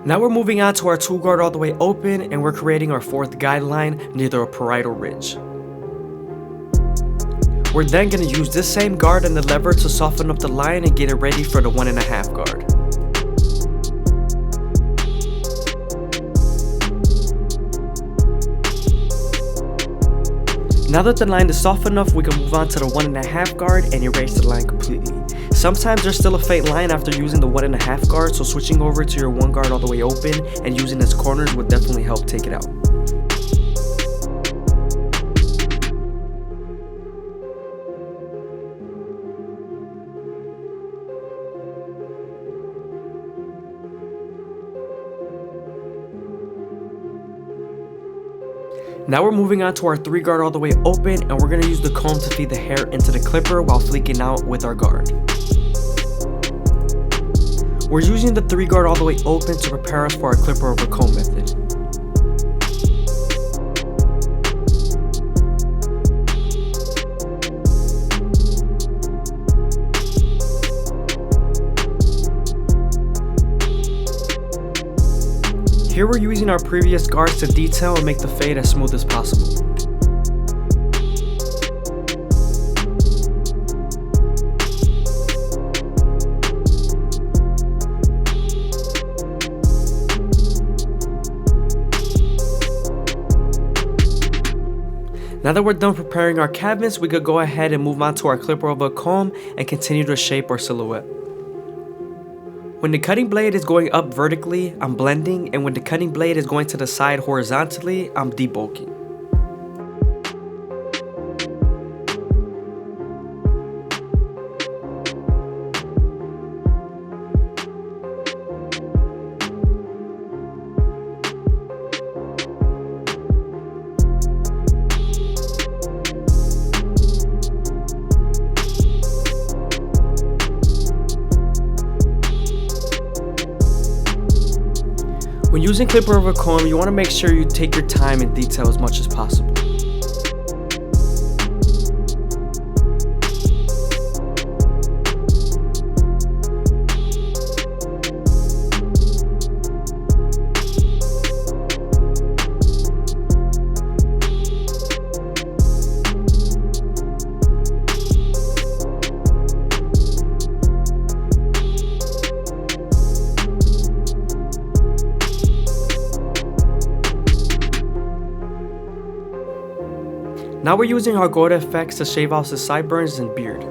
Now we're moving on to our tool guard all the way open, and we're creating our fourth guideline near the parietal ridge. We're then going to use this same guard and the lever to soften up the line and get it ready for the 1.5 guard. Now that the line is soft enough, we can move on to the 1.5 guard and erase the line completely. Sometimes there's still a faint line after using the 1.5 guard, so switching over to your 1 guard all the way open and using its corners would definitely help take it out. Now we're moving on to our 3 guard all the way open, and we're going to use the comb to feed the hair into the clipper while fleeking out with our guard. We're using the 3 guard all the way open to prepare us for our clipper over comb method. Here we're using our previous guards to detail and make the fade as smooth as possible. Now that we're done preparing our canvas, we could go ahead and move on to our clipper over comb and continue to shape our silhouette. When the cutting blade is going up vertically, I'm blending, and when the cutting blade is going to the side horizontally, I'm debulking. When using clipper over comb, you want to make sure you take your time and detail as much as possible. Now we're using our gold effects to shave off the sideburns and beard.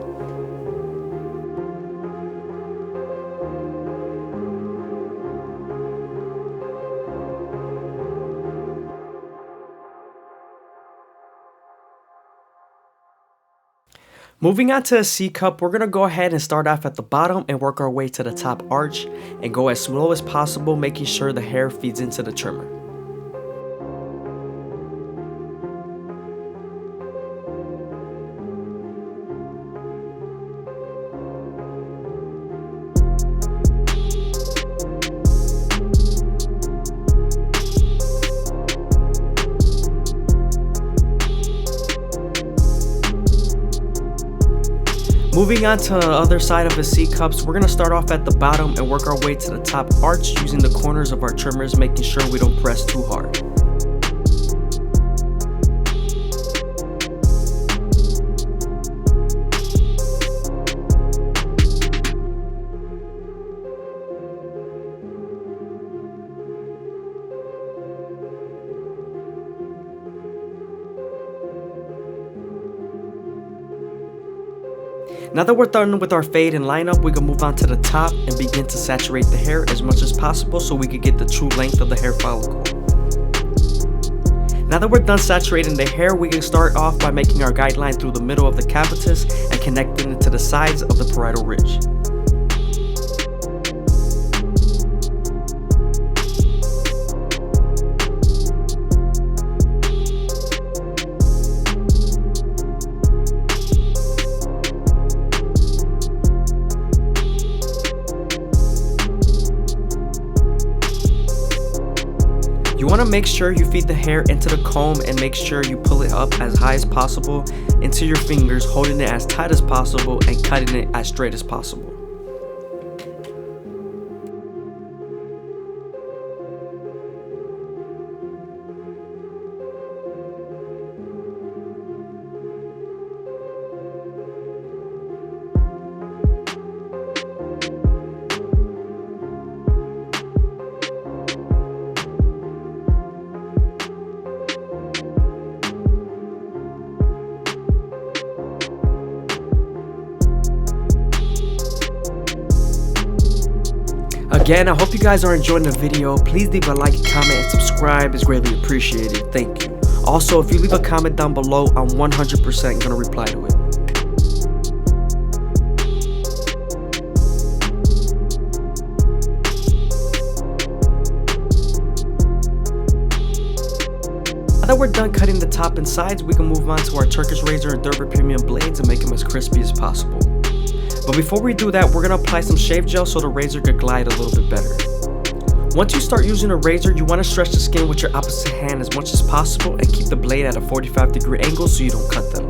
Moving on to a C cup, we're going to go ahead and start off at the bottom and work our way to the top arch and go as slow as possible, making sure the hair feeds into the trimmer. Moving on to the other side of the C cups, we're going to start off at the bottom and work our way to the top arch using the corners of our trimmers, making sure we don't press too hard. Now that we're done with our fade and lineup, we can move on to the top and begin to saturate the hair as much as possible so we can get the true length of the hair follicle. Now that we're done saturating the hair, we can start off by making our guideline through the middle of the capitis and connecting it to the sides of the parietal ridge. You want to make sure you feed the hair into the comb and make sure you pull it up as high as possible into your fingers, holding it as tight as possible and cutting it as straight as possible. Again, I hope you guys are enjoying the video. Please leave a like, comment, and subscribe. It's greatly appreciated. Thank you. Also, if you leave a comment down below, I'm 100% gonna reply to it. Now that we're done cutting the top and sides, we can move on to our Turkish razor and Durban premium blades and make them as crispy as possible. But before we do that, we're going to apply some shave gel so the razor could glide a little bit better. Once you start using a razor, you want to stretch the skin with your opposite hand as much as possible and keep the blade at a 45-degree angle so you don't cut them.